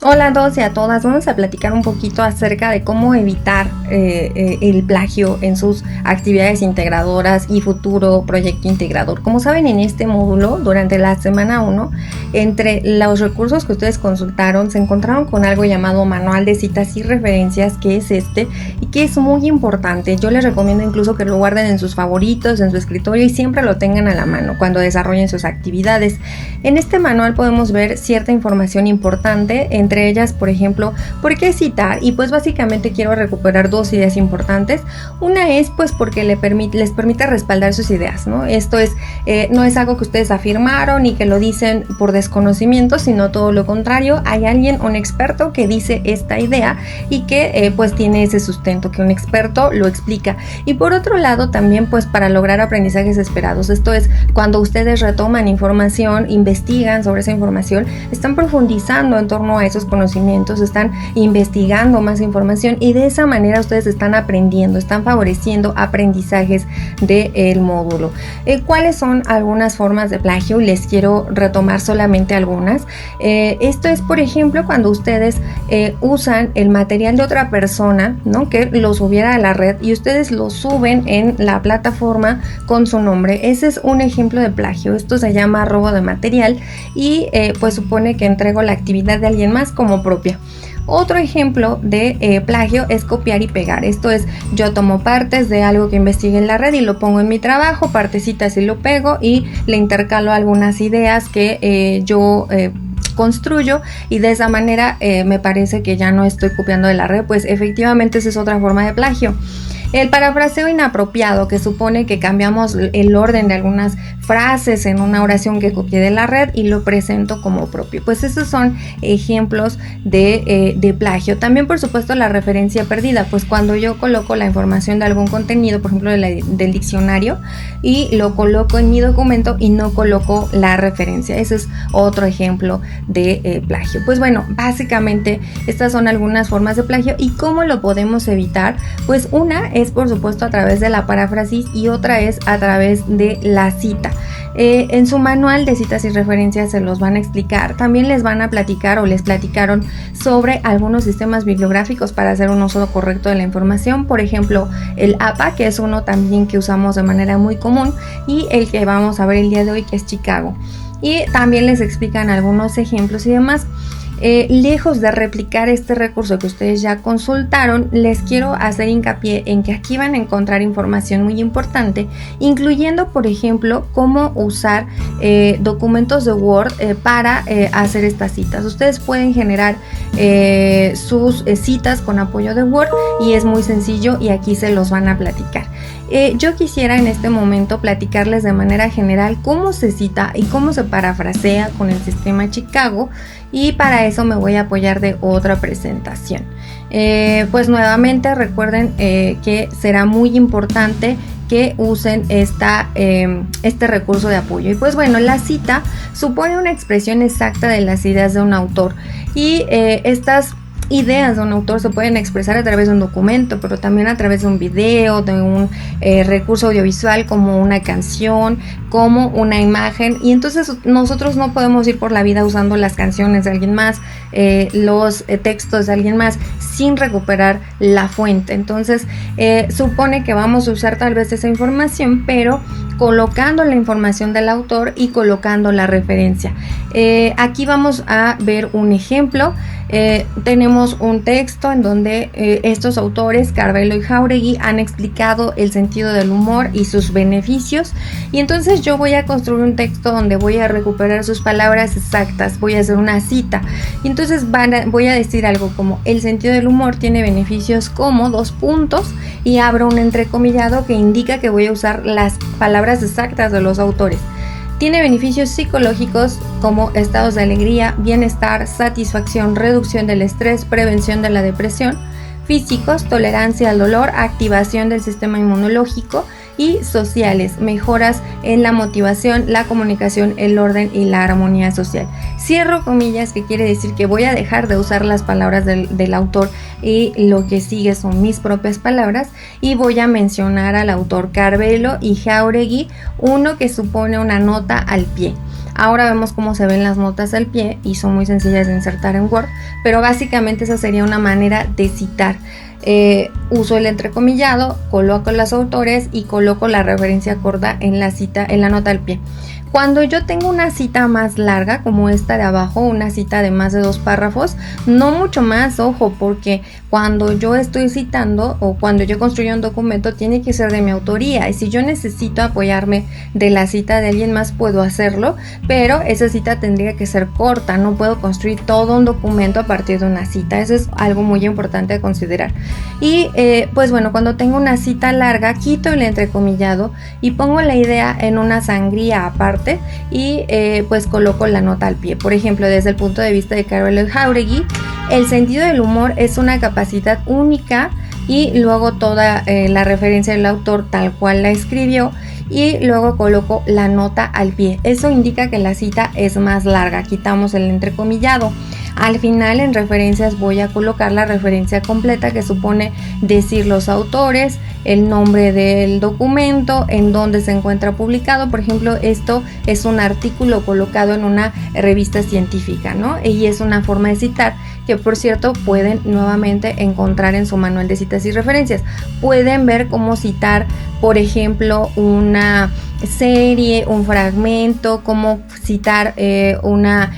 Hola a todos y a todas, vamos a platicar un poquito acerca de cómo evitar el plagio en sus actividades integradoras y futuro proyecto integrador. Como saben, en este módulo, durante la semana 1, entre los recursos que ustedes consultaron, se encontraron con algo llamado manual de citas y referencias, que es este, y que es muy importante. Yo les recomiendo incluso que lo guarden en sus favoritos, en su escritorio, y siempre lo tengan a la mano cuando desarrollen sus actividades. En este manual podemos ver cierta información importante, entre ellas, por ejemplo, ¿por qué citar? Y pues básicamente quiero recuperar dos ideas importantes. Una es pues porque les permite respaldar sus ideas, ¿no? Esto es, no es algo que ustedes afirmaron y que lo dicen por desconocimiento, sino todo lo contrario. Hay alguien, un experto, que dice esta idea y que pues tiene ese sustento, que un experto lo explica. Y por otro lado también pues para lograr aprendizajes esperados, esto es, cuando ustedes retoman información, investigan sobre esa información, están profundizando en torno a esos conocimientos, están investigando más información y de esa manera ustedes están aprendiendo, están favoreciendo aprendizajes del módulo. ¿Cuáles son algunas formas de plagio? Les quiero retomar solamente algunas. Esto es, por ejemplo, cuando ustedes usan el material de otra persona, ¿no?, que lo subiera a la red y ustedes lo suben en la plataforma con su nombre. Ese es un ejemplo de plagio. Esto se llama robo de material y pues supone que entrego la actividad de alguien más como propia. Otro ejemplo de plagio es copiar y pegar. Esto es, yo tomo partes de algo que investigué en la red y lo pongo en mi trabajo, partecitas, y lo pego y le intercalo algunas ideas que yo construyo, y de esa manera me parece que ya no estoy copiando de la red. Pues efectivamente esa es otra forma de plagio. El parafraseo inapropiado, que supone que cambiamos el orden de algunas frases en una oración que copié de la red y lo presento como propio. Pues esos son ejemplos de plagio. También, por supuesto, la referencia perdida, pues cuando yo coloco la información de algún contenido, por ejemplo del diccionario, y lo coloco en mi documento y no coloco la referencia. Ese es otro ejemplo de plagio. Pues bueno, básicamente estas son algunas formas de plagio. ¿Y cómo lo podemos evitar? Pues una es, por supuesto, a través de la paráfrasis y otra es a través de la cita. En su manual de citas y referencias se los van a explicar. También les van a platicar o les platicaron sobre algunos sistemas bibliográficos para hacer un uso correcto de la información. Por ejemplo, el APA, que es uno también que usamos de manera muy común, y el que vamos a ver el día de hoy, que es Chicago. Y también les explican algunos ejemplos y demás. Lejos de replicar este recurso que ustedes ya consultaron, les quiero hacer hincapié en que aquí van a encontrar información muy importante, incluyendo, por ejemplo, cómo usar documentos de Word para hacer estas citas. Ustedes pueden generar sus citas con apoyo de Word y es muy sencillo, y aquí se los van a platicar. Yo quisiera en este momento platicarles de manera general cómo se cita y cómo se parafrasea con el sistema Chicago, y para eso me voy a apoyar de otra presentación. Pues nuevamente recuerden que será muy importante que usen este recurso de apoyo. Y pues bueno, la cita supone una expresión exacta de las ideas de un autor, y estas ideas de un autor se pueden expresar a través de un documento, pero también a través de un video, de un recurso audiovisual como una canción, como una imagen. Y entonces nosotros no podemos ir por la vida usando las canciones de alguien más, los textos de alguien más, sin recuperar la fuente. Entonces supone que vamos a usar tal vez esa información, pero colocando la información del autor y colocando la referencia. Aquí vamos a ver un ejemplo. Tenemos un texto en donde estos autores, Carbelo y Jáuregui, han explicado el sentido del humor y sus beneficios, y entonces yo voy a construir un texto donde voy a recuperar sus palabras exactas, voy a hacer una cita, y entonces voy a decir algo como: el sentido del humor tiene beneficios como ... y abro un entrecomillado que indica que voy a usar las palabras exactas de los autores. Tiene beneficios psicológicos como estados de alegría, bienestar, satisfacción, reducción del estrés, prevención de la depresión. Físicos, tolerancia al dolor, activación del sistema inmunológico. Y sociales, mejoras en la motivación, la comunicación, el orden y la armonía social. Cierro comillas, que quiere decir que voy a dejar de usar las palabras del autor y lo que sigue son mis propias palabras, y voy a mencionar al autor Carbelo y Jáuregui, uno que supone una nota al pie. Ahora vemos cómo se ven las notas al pie y son muy sencillas de insertar en Word, pero básicamente esa sería una manera de citar. Uso el entrecomillado, coloco los autores y coloco la referencia corta en la cita, en la nota al pie. Cuando yo tengo una cita más larga, como esta de abajo, una cita de más de 2 párrafos, no mucho más, ojo, porque cuando yo estoy citando o cuando yo construyo un documento tiene que ser de mi autoría, y si yo necesito apoyarme de la cita de alguien más puedo hacerlo, pero esa cita tendría que ser corta, no puedo construir todo un documento a partir de una cita. Eso es algo muy importante a considerar. Y pues bueno, cuando tengo una cita larga, quito el entrecomillado y pongo la idea en una sangría aparte y pues coloco la nota al pie. Por ejemplo, desde el punto de vista de Carol Jauregui, el sentido del humor es una capacidad única, y luego toda la referencia del autor tal cual la escribió, y luego coloco la nota al pie. Eso indica que la cita es más larga. Quitamos el entrecomillado. Al final, en referencias, voy a colocar la referencia completa, que supone decir los autores, el nombre del documento, en dónde se encuentra publicado. Por ejemplo, esto es un artículo colocado en una revista científica, ¿no? Y es una forma de citar que, por cierto, pueden nuevamente encontrar en su manual de citas y referencias. Pueden ver cómo citar, por ejemplo, una serie, un fragmento, cómo citar una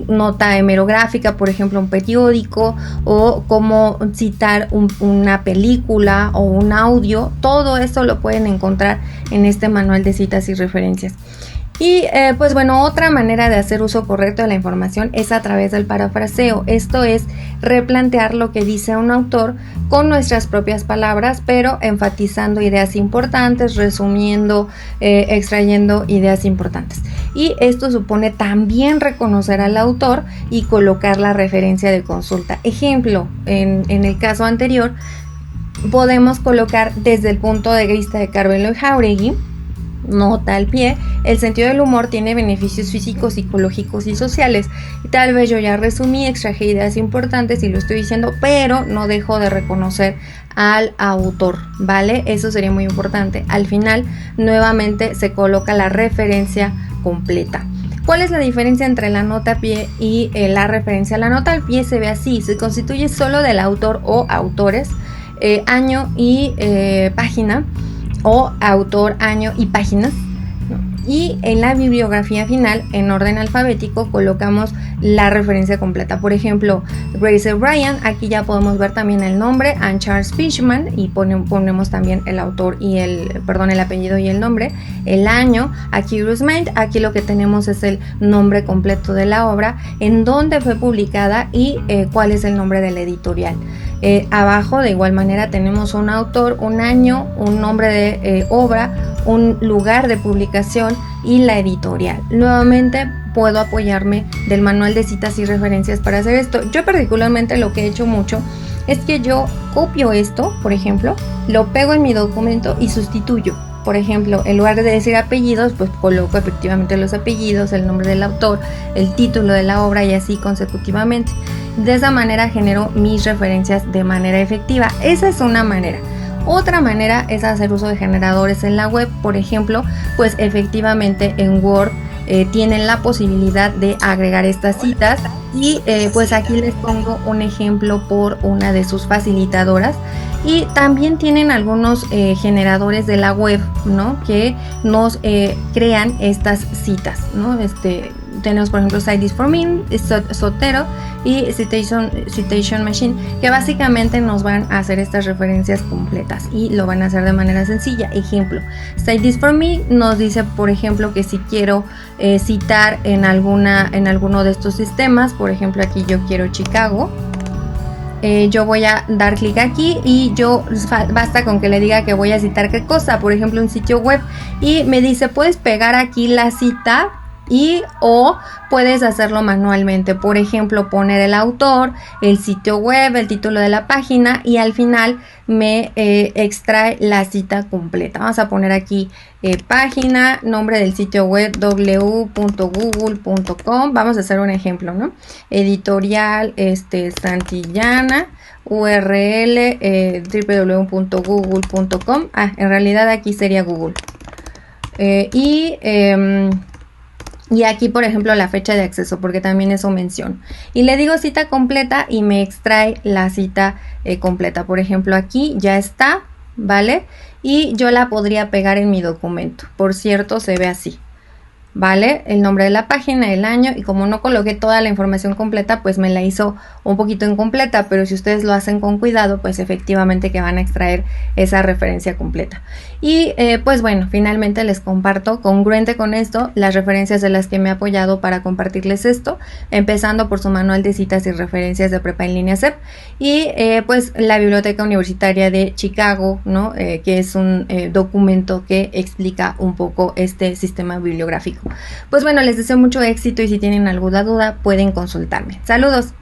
nota hemerográfica, por ejemplo un periódico, o cómo citar una película o un audio. Todo esto lo pueden encontrar en este manual de citas y referencias. Y pues bueno, otra manera de hacer uso correcto de la información es a través del parafraseo. Esto es replantear lo que dice un autor con nuestras propias palabras, pero enfatizando ideas importantes, resumiendo, extrayendo ideas importantes. Y esto supone también reconocer al autor y colocar la referencia de consulta. Ejemplo, en el caso anterior, podemos colocar desde el punto de vista de Carol Jauregui, nota al pie, el sentido del humor tiene beneficios físicos, psicológicos y sociales. Tal vez yo ya resumí, extraje ideas importantes y lo estoy diciendo, pero no dejo de reconocer al autor, ¿vale? Eso sería muy importante. Al final, nuevamente se coloca la referencia completa. ¿Cuál es la diferencia entre la nota a pie y la referencia? La nota al pie se ve así, se constituye solo del autor o autores, año y página, o autor, año y páginas, ¿no? Y en la bibliografía final, en orden alfabético, colocamos la referencia completa. Por ejemplo, Grace O'Brien, aquí ya podemos ver también el nombre, Anne Charles Fishman, y ponemos también el autor y el apellido y el nombre, el año. Aquí Ruth Main, aquí lo que tenemos es el nombre completo de la obra, en dónde fue publicada y cuál es el nombre de la editorial. Abajo de igual manera tenemos un autor, un año, un nombre de obra, un lugar de publicación y la editorial. Nuevamente puedo apoyarme del manual de citas y referencias para hacer esto. Yo particularmente lo que he hecho mucho es que yo copio esto, por ejemplo, lo pego en mi documento y sustituyo. Por ejemplo, en lugar de decir apellidos, pues coloco efectivamente los apellidos, el nombre del autor, el título de la obra y así consecutivamente. De esa manera genero mis referencias de manera efectiva. Esa es una manera. Otra manera es hacer uso de generadores en la web. Por ejemplo, pues efectivamente en Word tienen la posibilidad de agregar estas citas y pues aquí les pongo un ejemplo por una de sus facilitadoras. Y también tienen algunos generadores de la web, ¿no? Que nos crean estas citas, ¿no? Tenemos por ejemplo Cite This For Me, Zotero y Citation Machine, que básicamente nos van a hacer estas referencias completas y lo van a hacer de manera sencilla. Ejemplo, Cite This For Me nos dice, por ejemplo, que si quiero citar en alguno de estos sistemas, por ejemplo aquí yo quiero Chicago, yo voy a dar clic aquí y basta con que le diga que voy a citar qué cosa, por ejemplo un sitio web, y me dice puedes pegar aquí la cita o puedes hacerlo manualmente, por ejemplo poner el autor, el sitio web, el título de la página y al final me extrae la cita completa. Vamos a poner aquí página, nombre del sitio web www.google.com. Vamos a hacer un ejemplo, ¿no? Editorial Santillana, URL www.google.com. En realidad aquí sería Google. Y aquí, por ejemplo, la fecha de acceso, porque también eso menciono. Y le digo cita completa y me extrae la cita completa. Por ejemplo, aquí ya está, ¿vale? Y yo la podría pegar en mi documento. Por cierto, se ve así. ¿Vale? El nombre de la página, el año, y como no coloqué toda la información completa, pues me la hizo un poquito incompleta, pero si ustedes lo hacen con cuidado, pues efectivamente que van a extraer esa referencia completa. Y pues bueno, finalmente les comparto, congruente con esto, las referencias de las que me he apoyado para compartirles esto, empezando por su manual de citas y referencias de prepa en línea CEP, y pues la Biblioteca Universitaria de Chicago, ¿no? Que es un documento que explica un poco este sistema bibliográfico. Pues bueno, les deseo mucho éxito y si tienen alguna duda pueden consultarme. Saludos.